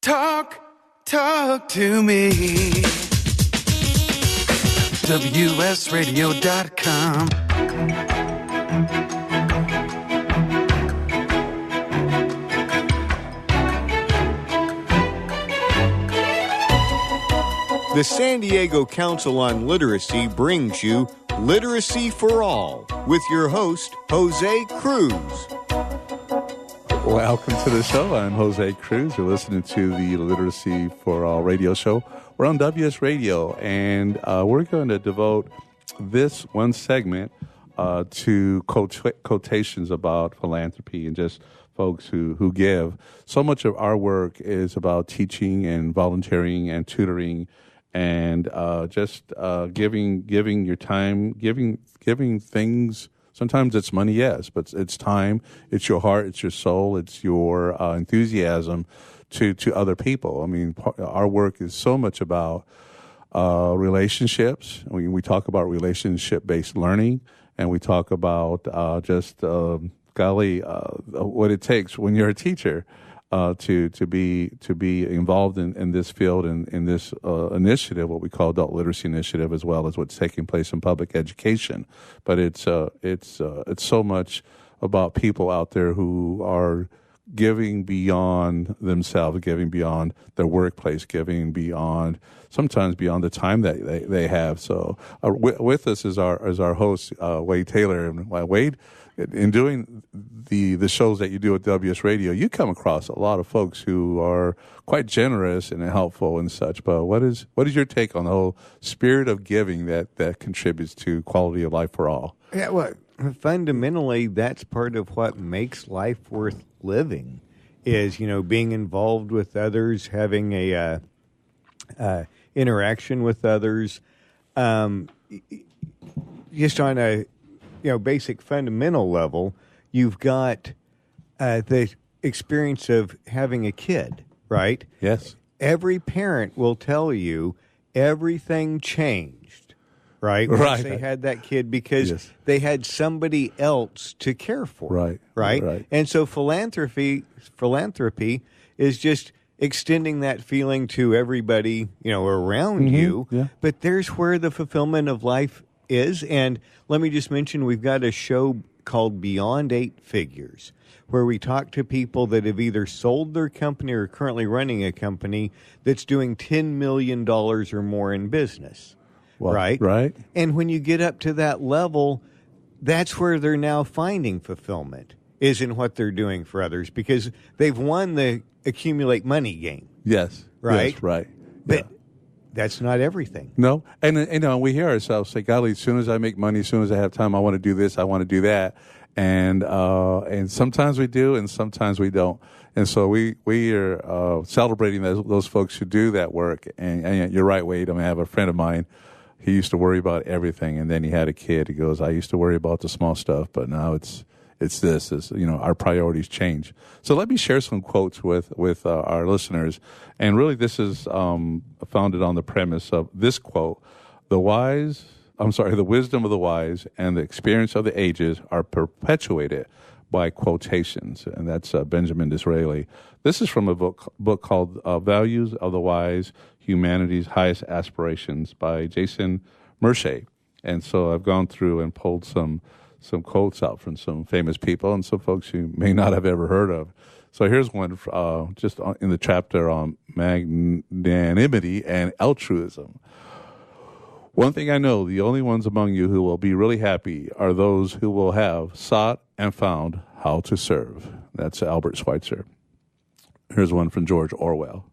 Talk to me. WSRadio.com. The San Diego Council on Literacy brings you Literacy for All with your host, Jose Cruz. Welcome to the show. I'm Jose Cruz. You're listening to the Literacy for All radio show. We're on WS Radio, and we're going to devote this one segment to quotations about philanthropy and just folks who give. So much of our work is about teaching and volunteering and tutoring and just giving your time, giving things. Sometimes it's money, yes, but it's time, it's your heart, it's your soul, it's your enthusiasm to other people. I mean, our work is so much about relationships. We talk about relationship-based learning, and we talk about what it takes when you're a teacher to be involved in this field and in this initiative, what we call Adult Literacy Initiative, as well as what's taking place in public education. But it's so much about people out there who are giving beyond themselves, giving beyond their workplace, giving sometimes beyond the time that they have. So with us is our host, Wade Taylor. And Wade, in doing the shows that you do at WS Radio, you come across a lot of folks who are quite generous and helpful and such. But what is your take on the whole spirit of giving that contributes to quality of life for all? Yeah, well, fundamentally, that's part of what makes life worth living is, being involved with others, having a interaction with others, just on a basic fundamental level. You've got the experience of having a kid, right? Yes. Every parent will tell you everything changed, right? Once they had that kid because they had somebody else to care for, right? And so philanthropy is just extending that feeling to everybody, around you. Yeah. But there's where the fulfillment of life is. And let me just mention, we've got a show called Beyond Eight Figures, where we talk to people that have either sold their company or currently running a company that's doing $10 million or more in business. Well, right. And when you get up to that level, that's where they're now finding fulfillment, is in what they're doing for others, because they've won the accumulate money game. Yes. Right? Yes, right. But that's not everything. No. And we hear ourselves say, golly, as soon as I make money, as soon as I have time, I want to do this, I want to do that. And sometimes we do, and sometimes we don't. And so we are celebrating those folks who do that work. And you're right, Wade. I have a friend of mine. He used to worry about everything, and then he had a kid. He goes, I used to worry about the small stuff, but now it's this. Our priorities change. So let me share some quotes with our listeners. And really, this is founded on the premise of this quote: the wisdom of the wise and the experience of the ages are perpetuated by quotations. And that's Benjamin Disraeli. This is from a book called Values of the Wise, Humanity's Highest Aspirations by Jason Murchey. And so I've gone through and pulled some quotes out from some famous people and some folks you may not have ever heard of. So here's one just in the chapter on magnanimity and altruism. One thing I know, the only ones among you who will be really happy are those who will have sought and found how to serve. That's Albert Schweitzer. Here's one from George Orwell.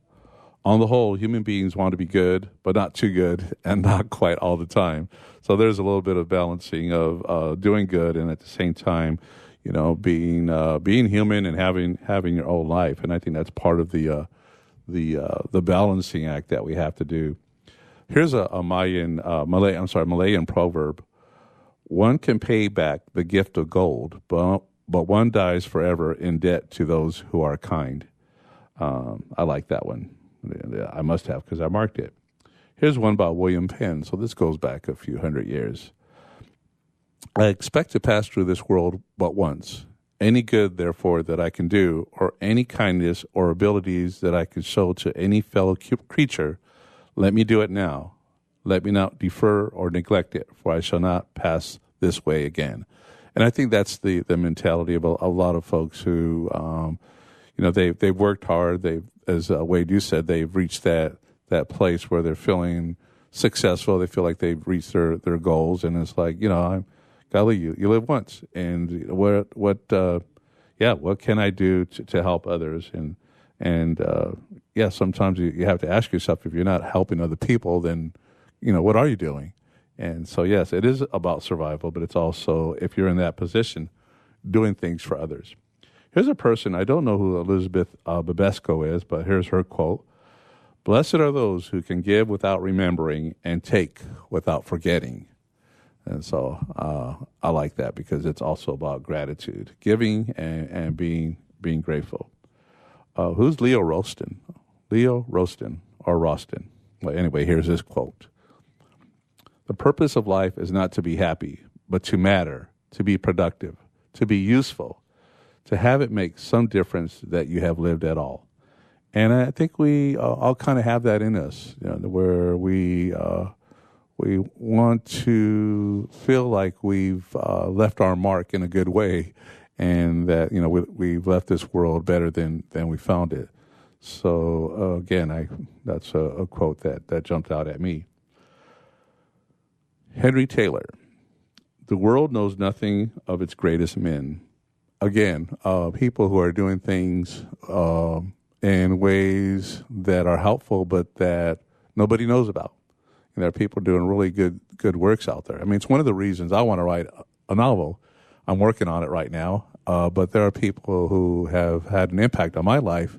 On the whole, human beings want to be good, but not too good and not quite all the time. So there's a little bit of balancing of doing good and at the same time, being human and having your own life. And I think that's part of the balancing act that we have to do. Here's a Malayan proverb. One can pay back the gift of gold, but one dies forever in debt to those who are kind. I like that one. I must have, because I marked it. Here's one by William Penn. So this goes back a few hundred years. I expect to pass through this world but once, any good, therefore, that I can do, or any kindness or abilities that I can show to any fellow creature, let me do it now. Let me not defer or neglect it, for I shall not pass this way again. And I think that's the mentality of a lot of folks who, they've worked hard. As Wade, you said, they've reached that place where they're feeling successful. They feel like they've reached their goals, and it's like, golly, you live once, and what can I do to help others? And sometimes you have to ask yourself, if you're not helping other people, then what are you doing? And so, yes, it is about survival, but it's also, if you're in that position, doing things for others. Here's a person, I don't know who Elizabeth Babesco is, but here's her quote. Blessed are those who can give without remembering and take without forgetting. And so I like that because it's also about gratitude, giving and being grateful. Who's Leo Roston? Leo Roston or Roston? Well, anyway, here's his quote. The purpose of life is not to be happy, but to matter, to be productive, to be useful, to have it make some difference that you have lived at all. And I think we all kind of have that in us, where we want to feel like we've left our mark in a good way, and that we've left this world better than we found it. So again, that's a quote that jumped out at me. Henry Taylor, the world knows nothing of its greatest men. Again, people who are doing things in ways that are helpful, but that nobody knows about. There are people doing really good works out there. I mean, it's one of the reasons I want to write a novel. I'm working on it right now, but there are people who have had an impact on my life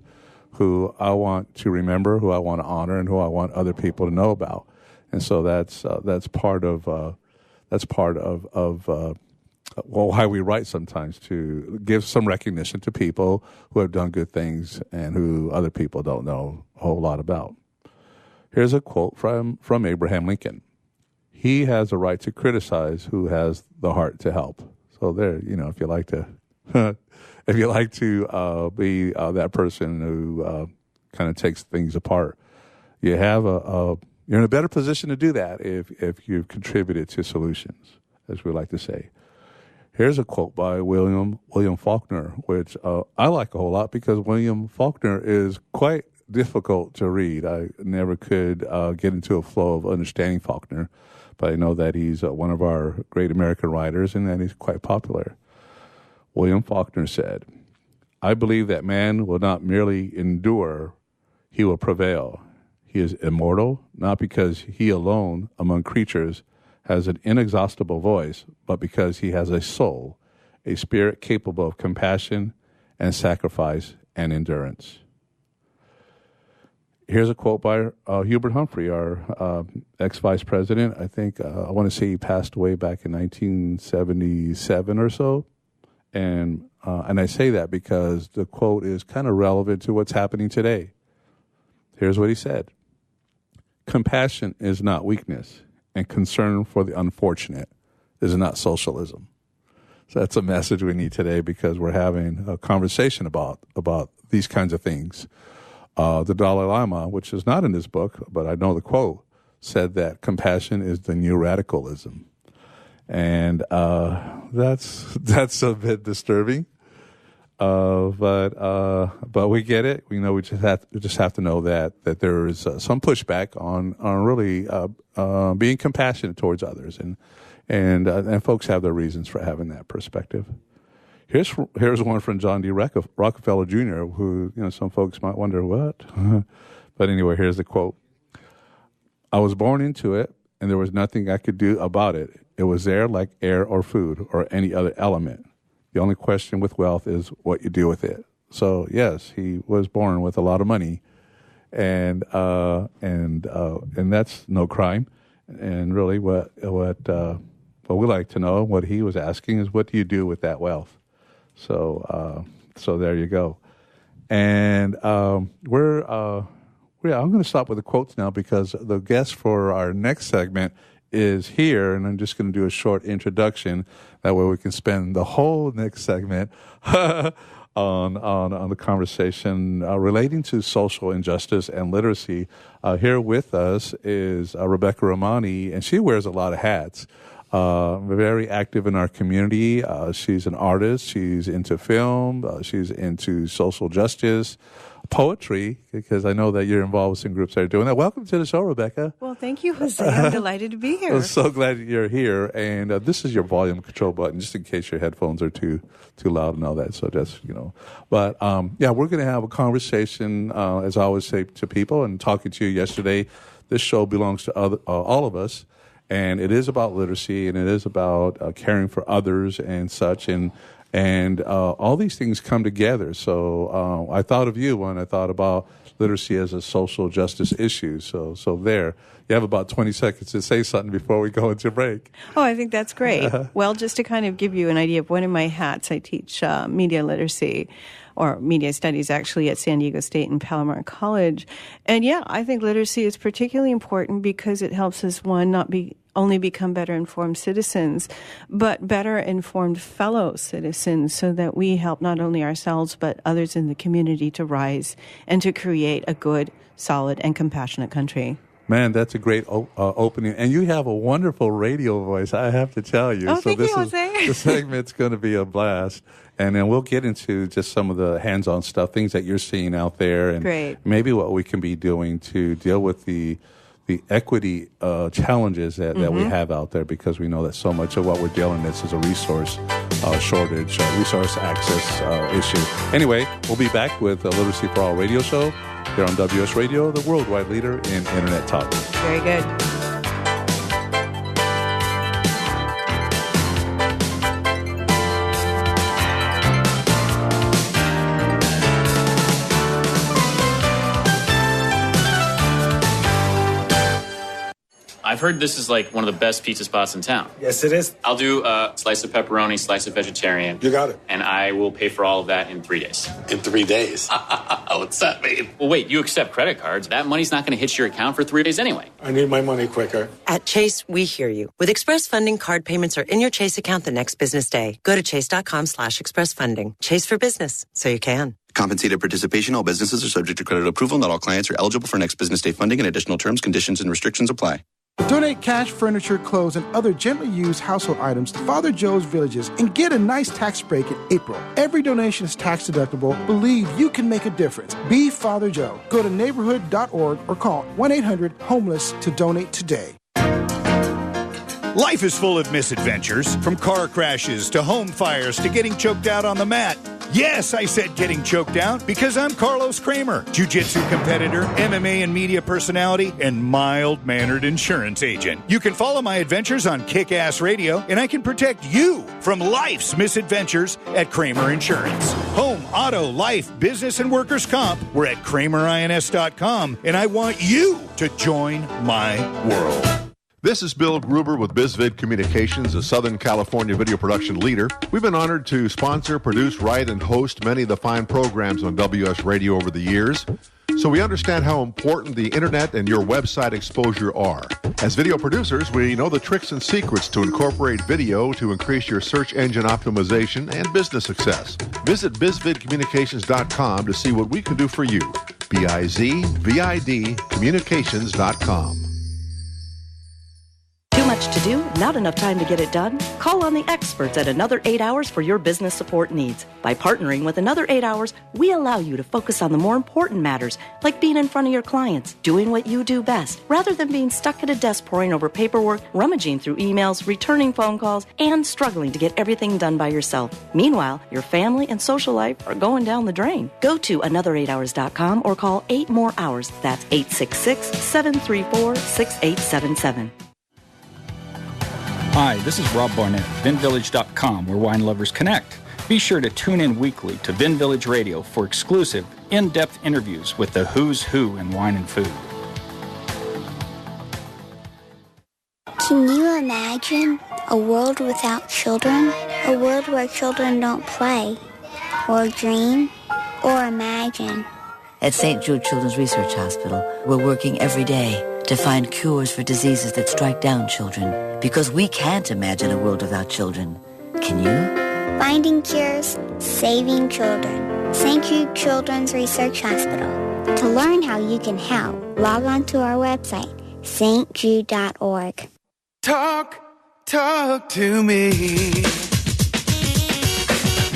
who I want to remember, who I want to honor, and who I want other people to know about. And so that's part of why we write sometimes, to give some recognition to people who have done good things and who other people don't know a whole lot about. Here's a quote from Abraham Lincoln. He has a right to criticize who has the heart to help. So there, if you like to, be that person who kind of takes things apart, you have you're in a better position to do that if you've contributed to solutions, as we like to say. Here's a quote by William Faulkner, which I like a whole lot because William Faulkner is quite difficult to read. I never could get into a flow of understanding Faulkner, but I know that he's one of our great American writers and that he's quite popular. William Faulkner said, I believe that man will not merely endure, he will prevail. He is immortal, not because he alone among creatures has an inexhaustible voice, but because he has a soul, a spirit capable of compassion and sacrifice and endurance. Here's a quote by Hubert Humphrey, our ex-vice president. I think, I want to say he passed away back in 1977 or so. And I say that because the quote is kind of relevant to what's happening today. Here's what he said. Compassion is not weakness, and concern for the unfortunate is not socialism. So that's a message we need today because we're having a conversation about these kinds of things. The Dalai Lama, which is not in this book, but I know the quote, said that compassion is the new radicalism. And that's a bit disturbing. But we get it. We just have to know that there is some pushback on really being compassionate towards others, and folks have their reasons for having that perspective. Here's one from John D. Rockefeller Jr., who some folks might wonder what, but anyway, here's the quote: "I was born into it, and there was nothing I could do about it. It was there like air or food or any other element. The only question with wealth is what you do with it." So yes, he was born with a lot of money, and that's no crime. And really, what we like to know, what he was asking, is what do you do with that wealth? So there you go. And I'm going to stop with the quotes now because the guest for our next segment is here, and I'm just going to do a short introduction. That way we can spend the whole next segment on the conversation relating to social injustice and literacy. Here with us is Rebecca Romani, and she wears a lot of hats. Very active in our community. She's an artist. She's into film. She's into social justice, poetry, because I know that you're involved with some groups that are doing that. Welcome to the show, Rebecca. Well, thank you, Jose. I'm delighted to be here. I'm so glad you're here. And this is your volume control button, just in case your headphones are too loud and all that. So just, But, yeah, we're going to have a conversation, as I always say to people, and talking to you yesterday. This show belongs to all of us. And it is about literacy, and it is about caring for others and such. And all these things come together. So I thought of you when I thought about literacy as a social justice issue. So there. You have about 20 seconds to say something before we go into break. Oh, I think that's great. Well, just to kind of give you an idea of one of my hats, I teach media literacy, or media studies actually, at San Diego State and Palomar College. And yeah, I think literacy is particularly important because it helps us, one, not only become better informed citizens, but better informed fellow citizens, so that we help not only ourselves but others in the community to rise and to create a good, solid, and compassionate country. Man, that's a great opening. And you have a wonderful radio voice, I have to tell you. Oh, thank you, Jose. The segment's going to be a blast. And then we'll get into just some of the hands-on stuff, things that you're seeing out there, and maybe what we can be doing to deal with the equity challenges that we have out there, because we know that so much of what we're dealing with is a resource shortage, resource access issue. Anyway, we'll be back with a Literacy for All radio show here on WS Radio, the worldwide leader in Internet talk. Very good. I've heard this is like one of the best pizza spots in town. Yes, it is. I'll do a slice of pepperoni, slice of vegetarian. You got it. And I will pay for all of that in 3 days. In 3 days? What's that mean? Well, wait, you accept credit cards. That money's not going to hit your account for 3 days anyway. I need my money quicker. At Chase, we hear you. With Express Funding, card payments are in your Chase account the next business day. Go to chase.com/expressfunding. Chase for business, so you can. Compensated participation. All businesses are subject to credit approval. Not all clients are eligible for next business day funding, and additional terms, conditions, and restrictions apply. Donate cash, furniture, clothes, and other gently used household items to Father Joe's Villages and get a nice tax break in April. Every donation is tax deductible. Believe you can make a difference. Be Father Joe. Go to neighborhood.org or call 1-800-HOMELESS to donate today. Life is full of misadventures, from car crashes to home fires to getting choked out on the mat. Yes, I said getting choked out, because I'm Carlos Kramer, jiu-jitsu competitor, MMA and media personality, and mild-mannered insurance agent. You can follow my adventures on Kick-Ass Radio, and I can protect you from life's misadventures at Kramer Insurance. Home, auto, life, business, and workers' comp. We're at KramerINS.com, and I want you to join my world. This is Bill Gruber with BizVid Communications, a Southern California video production leader. We've been honored to sponsor, produce, write, and host many of the fine programs on WS Radio over the years. So we understand how important the internet and your website exposure are. As video producers, we know the tricks and secrets to incorporate video to increase your search engine optimization and business success. Visit bizvidcommunications.com to see what we can do for you. BIZVID communications.com. Too much to do? Not enough time to get it done? Call on the experts at Another 8 Hours for your business support needs. By partnering with Another 8 Hours, we allow you to focus on the more important matters, like being in front of your clients, doing what you do best, rather than being stuck at a desk poring over paperwork, rummaging through emails, returning phone calls, and struggling to get everything done by yourself. Meanwhile, your family and social life are going down the drain. Go to another8hours.com or call 8 more hours. That's 866-734-6877. Hi, this is Rob Barnett, VinVillage.com, where wine lovers connect. Be sure to tune in weekly to Vin Village Radio for exclusive, in-depth interviews with the who's who in wine and food. Can you imagine a world without children? A world where children don't play, or dream, or imagine. At St. Jude Children's Research Hospital, we're working every day to find cures for diseases that strike down children, because we can't imagine a world without children. Can you? Finding cures, saving children. St. Jude Children's Research Hospital. To learn how you can help, log on to our website, stjude.org. Talk to me.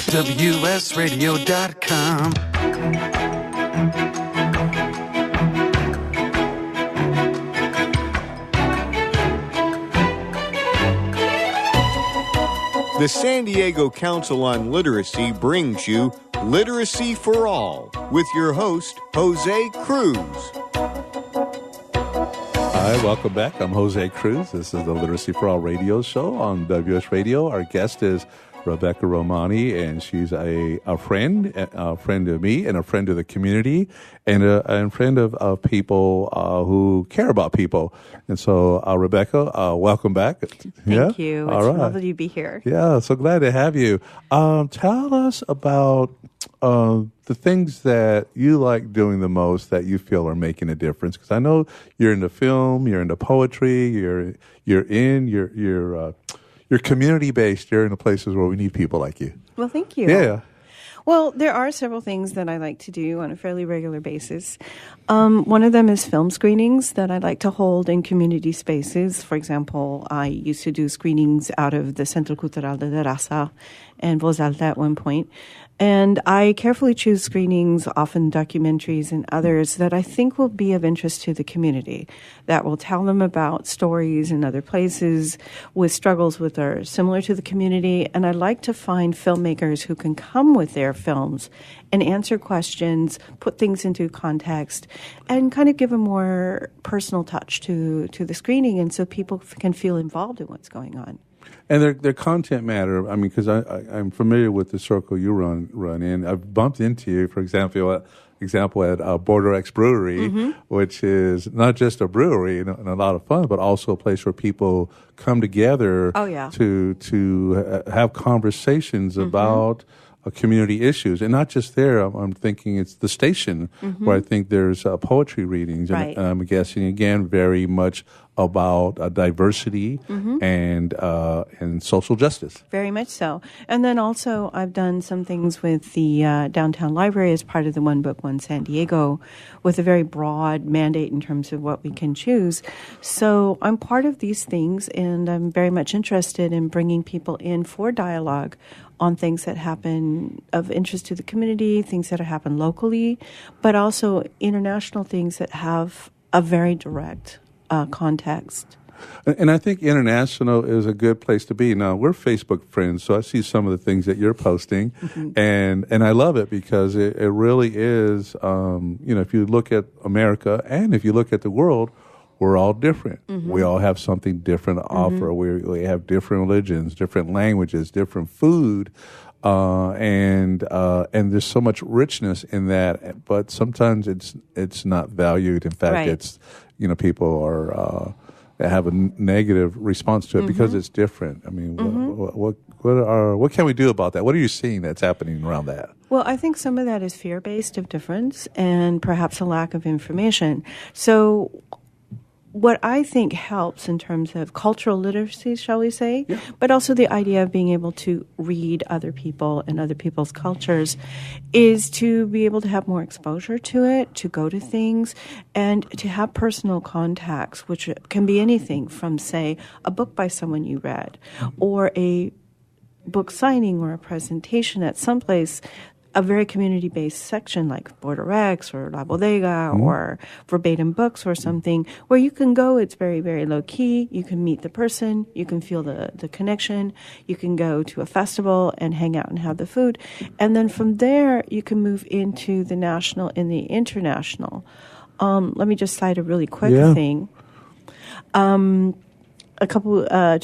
WSRadio.com. The San Diego Council on Literacy brings you Literacy for All with your host, Jose Cruz. Hi, welcome back. I'm Jose Cruz. This is the Literacy for All radio show on WS Radio. Our guest is Rebecca Romani, and she's a friend of me and a friend of the community and a friend of people who care about people. And so, Rebecca, welcome back. Thank you. It's lovely to be here. Yeah, so glad to have you. Tell us about the things that you like doing the most that you feel are making a difference. Because I know you're into film, you're into poetry, you're community-based. You're in the places where we need people like you. Well, thank you. Yeah. Well, there are several things that I like to do on a fairly regular basis. One of them is film screenings that I like to hold in community spaces. For example, I used to do screenings out of the Centro Cultural de la Raza and Voz Alta at one point. And I carefully choose screenings, often documentaries and others, that I think will be of interest to the community, that will tell them about stories in other places with struggles that are similar to the community. And I like to find filmmakers who can come with their films and answer questions, put things into context, and kind of give a more personal touch to the screening, and so people can feel involved in what's going on. And their content matter. I mean, because I'm familiar with the circle you run in. I've bumped into you, for example, at Border X Brewery, which is not just a brewery and a lot of fun, but also a place where people come together to have conversations about community issues. And not just there, I'm thinking it's the station where I think there's poetry readings. Right. And I'm guessing, again, very much about diversity and social justice. Very much so. And then also I've done some things with the Downtown Library as part of the One Book, One San Diego with a very broad mandate in terms of what we can choose. So I'm part of these things, and I'm very much interested in bringing people in for dialogue on things that happen of interest to the community, things that happen locally, but also international things that have a very direct context. And I think international is a good place to be. Now, we're Facebook friends, so I see some of the things that you're posting, and I love it because it really is, if you look at America and if you look at the world, we're all different. We all have something different to offer. We have different religions, different languages, different food, and there's so much richness in that. But sometimes it's not valued. In fact, it's people are have a negative response to it because it's different. I mean, what can we do about that? What are you seeing that's happening around that? Well, I think some of that is fear-based of difference and perhaps a lack of information. So what I think helps in terms of cultural literacy, shall we say, but also the idea of being able to read other people and other people's cultures, is to be able to have more exposure to it, to go to things, and to have personal contacts, which can be anything from, say, a book by someone you read, or a book signing or a presentation at some place, a very community-based section like Border X or La Bodega or Verbatim Books or something, where you can go. It's very, very low-key. You can meet the person. You can feel the connection. You can go to a festival and hang out and have the food. And then from there, you can move into the national and the international. Let me just cite a really quick thing. 2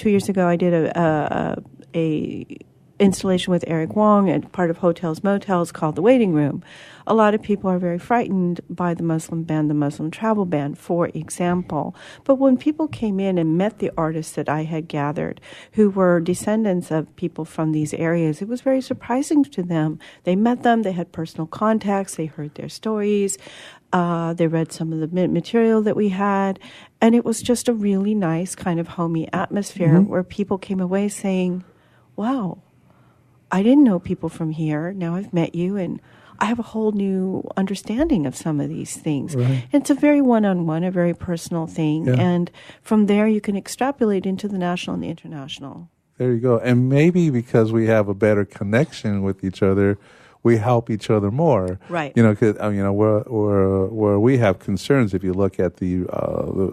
years ago, I did a installation with Eric Wong and part of Hotels Motels called The Waiting Room. A lot of people are very frightened by the Muslim ban, the Muslim travel ban, for example. But when people came in and met the artists that I had gathered, who were descendants of people from these areas, it was very surprising to them. They met them, they had personal contacts, they heard their stories. They read some of the material that we had, and it was just a really nice kind of homey atmosphere where people came away saying, wow, I didn't know people from here. Now I've met you, and I have a whole new understanding of some of these things. Right. It's a very one-on-one, a very personal thing. Yeah. And from there, you can extrapolate into the national and the international. There you go. And maybe because we have a better connection with each other, we help each other more. Right. You know, cause, where we have concerns, if you look at the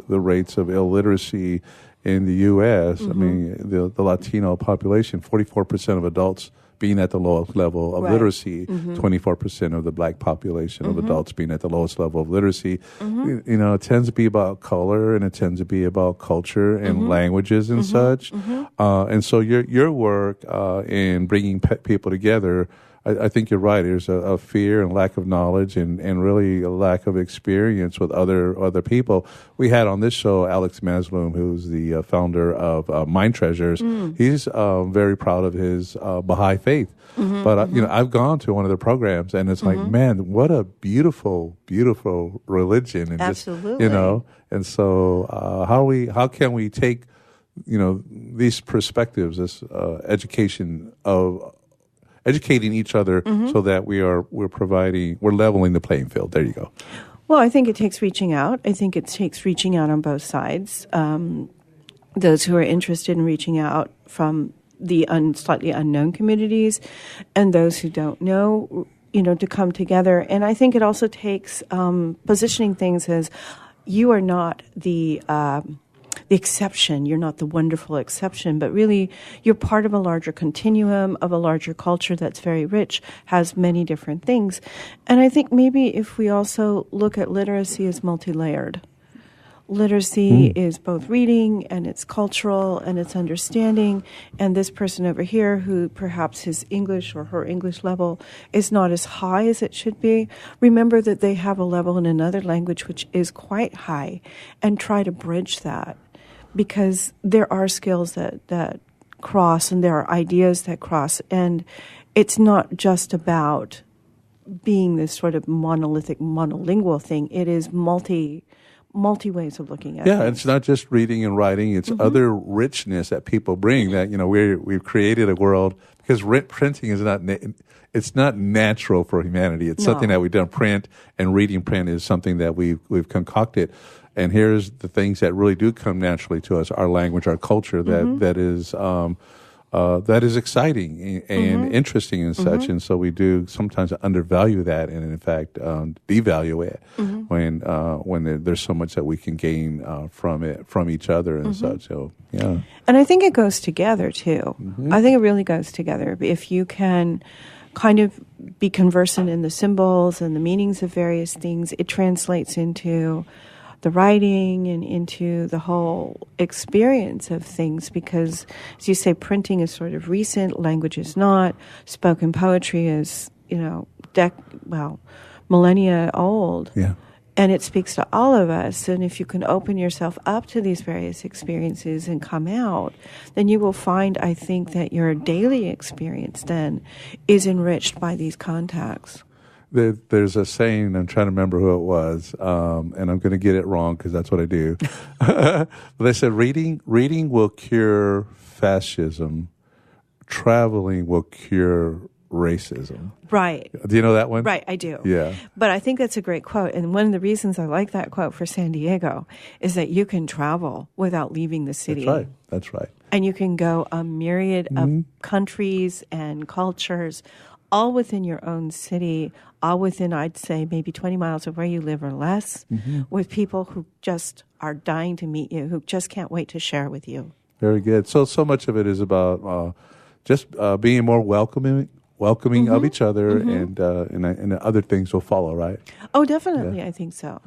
rates of illiteracy in the U.S., I mean, the Latino population, 44% of adults being at the lowest level of literacy, 24% of the black population of adults being at the lowest level of literacy. You know, it tends to be about color, and it tends to be about culture and languages and such. And so your work in bringing people together, I think you're right. There's a fear and lack of knowledge and really a lack of experience with other people. We had on this show Alex Masloum, who's the founder of Mind Treasures. He's very proud of his Baha'i faith. But, you know, I've gone to one of the programs, and it's like, man, what a beautiful, beautiful religion. And Absolutely. Just, you know, and so how can we take, you know, these perspectives, this education of educating each other so that we're leveling the playing field. There you go. Well, I think it takes reaching out. I think it takes reaching out on both sides. Those who are interested in reaching out from the slightly unknown communities, and those who don't know, you know, to come together. And I think it also takes positioning things as you are not the exception. You're not the wonderful exception, but really you're part of a larger continuum, of a larger culture that's very rich, has many different things. And I think maybe if we also look at literacy as multi-layered. Literacy is both reading, and it's cultural, and it's understanding. And this person over here, who perhaps his English or her English level is not as high as it should be, remember that they have a level in another language which is quite high, and try to bridge that. Because there are skills that cross, and there are ideas that cross. And it's not just about being this sort of monolithic, monolingual thing. It is multi ways of looking at it. Yeah, it's not just reading and writing. It's other richness that people bring that, you know, we've created a world, because printing is it's not natural for humanity. It's something that we don't print, and reading print is something that we've concocted. And here's the things that really do come naturally to us: our language, our culture, that is exciting and interesting and such. And so we do sometimes undervalue that, and in fact devalue it when there's so much that we can gain from each other and such. So yeah, and I think it goes together too. I think it really goes together. If you can kind of be conversant in the symbols and the meanings of various things, it translates into the writing and into the whole experience of things, because, as you say, printing is sort of recent, language is not, spoken poetry is, you know, millennia old. Yeah. And it speaks to all of us. And if you can open yourself up to these various experiences and come out, then you will find, I think, that your daily experience then is enriched by these contacts. There's a saying, I'm trying to remember who it was, and I'm going to get it wrong because that's what I do. But they said reading will cure fascism, traveling will cure racism. Right. Do you know that one? Right, I do. Yeah. But I think that's a great quote. And one of the reasons I like that quote for San Diego is that you can travel without leaving the city. That's right. And you can go a myriad of countries and cultures, all within your own city, all within, I'd say, maybe 20 miles of where you live or less, with people who just are dying to meet you, who just can't wait to share with you. Very good. So much of it is about just being more welcoming of each other, and other things will follow, right? Oh, definitely. Yeah. I think so.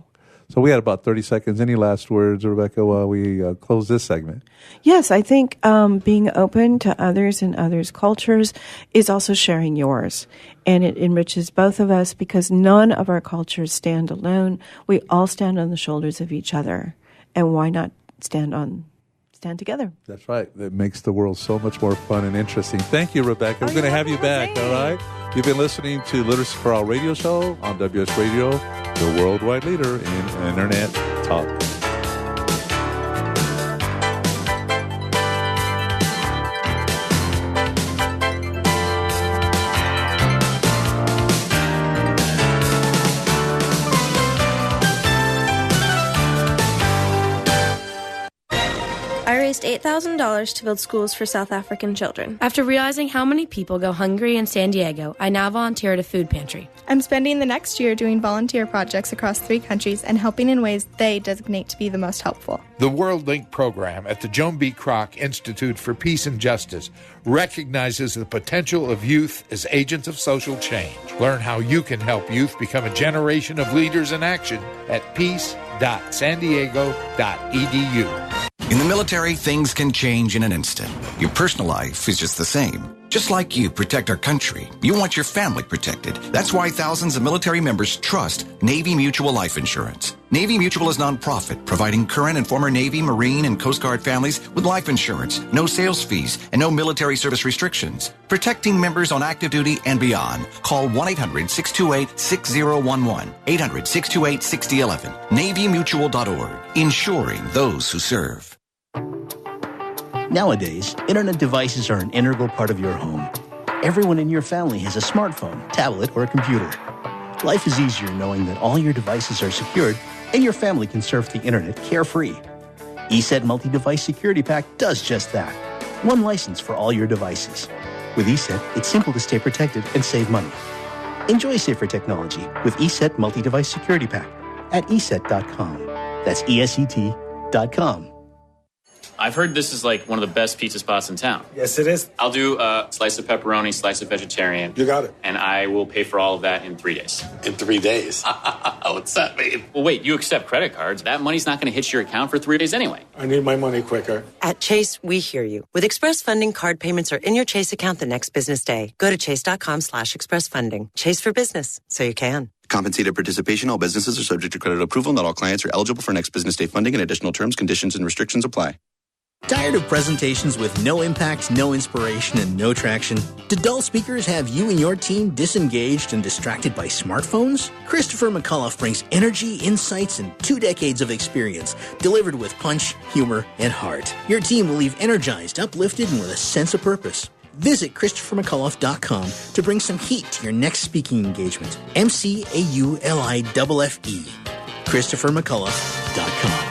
So we had about 30 seconds. Any last words, Rebecca, while we close this segment? Yes, I think being open to others and others' cultures is also sharing yours. And it enriches both of us because none of our cultures stand alone. We all stand on the shoulders of each other. And why not stand stand together. That's right. That makes the world so much more fun and interesting. Thank you, Rebecca. We're going to have you back, all right? You've been listening to Literacy for All radio show on WS Radio, the worldwide leader in Internet talk. I raised $8,000 to build schools for South African children. After realizing how many people go hungry in San Diego, I now volunteer at a food pantry. I'm spending the next year doing volunteer projects across 3 countries and helping in ways they designate to be the most helpful. The World Link program at the Joan B. Kroc Institute for Peace and Justice recognizes the potential of youth as agents of social change. Learn how you can help youth become a generation of leaders in action at peace.sandiego.edu. In the military, things can change in an instant. Your personal life is just the same. Just like you protect our country, you want your family protected. That's why thousands of military members trust Navy Mutual Life Insurance. Navy Mutual is nonprofit, providing current and former Navy, Marine, and Coast Guard families with life insurance, no sales fees, and no military service restrictions. Protecting members on active duty and beyond. Call 1-800-628-6011. 800-628-6011. NavyMutual.org. Insuring those who serve. Nowadays, internet devices are an integral part of your home. Everyone in your family has a smartphone, tablet, or a computer. Life is easier knowing that all your devices are secured and your family can surf the internet carefree. ESET Multi-Device Security Pack does just that. One license for all your devices. With ESET, it's simple to stay protected and save money. Enjoy safer technology with ESET Multi-Device Security Pack at ESET.com. That's ESET.com. I've heard this is like one of the best pizza spots in town. Yes, it is. I'll do a slice of pepperoni, slice of vegetarian. You got it. And I will pay for all of that in 3 days. In 3 days? What's that mean? Well, wait, you accept credit cards. That money's not going to hit your account for 3 days anyway. I need my money quicker. At Chase, we hear you. With Express Funding, card payments are in your Chase account the next business day. Go to chase.com/expressfunding. Chase for business, so you can. Compensated participation. All businesses are subject to credit approval. Not all clients are eligible for next business day funding, and additional terms, conditions, and restrictions apply. Tired of presentations with no impact, no inspiration, and no traction? Do dull speakers have you and your team disengaged and distracted by smartphones? Christopher McAuliffe brings energy, insights, and 2 decades of experience, delivered with punch, humor, and heart. Your team will leave energized, uplifted, and with a sense of purpose. Visit ChristopherMcAuliffe.com to bring some heat to your next speaking engagement. McAuliffe. ChristopherMcAuliffe.com.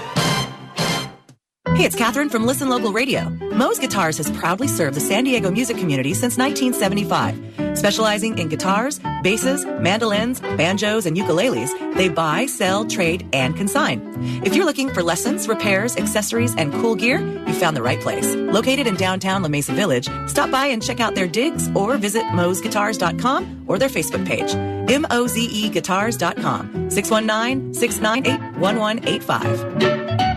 Hey, it's Catherine from Listen Local Radio. Moe's Guitars has proudly served the San Diego music community since 1975. Specializing in guitars, basses, mandolins, banjos, and ukuleles, they buy, sell, trade, and consign. If you're looking for lessons, repairs, accessories, and cool gear, you found the right place. Located in downtown La Mesa Village, stop by and check out their digs or visit moesguitars.com or their Facebook page. MOZEguitars.com, 619-698-1185.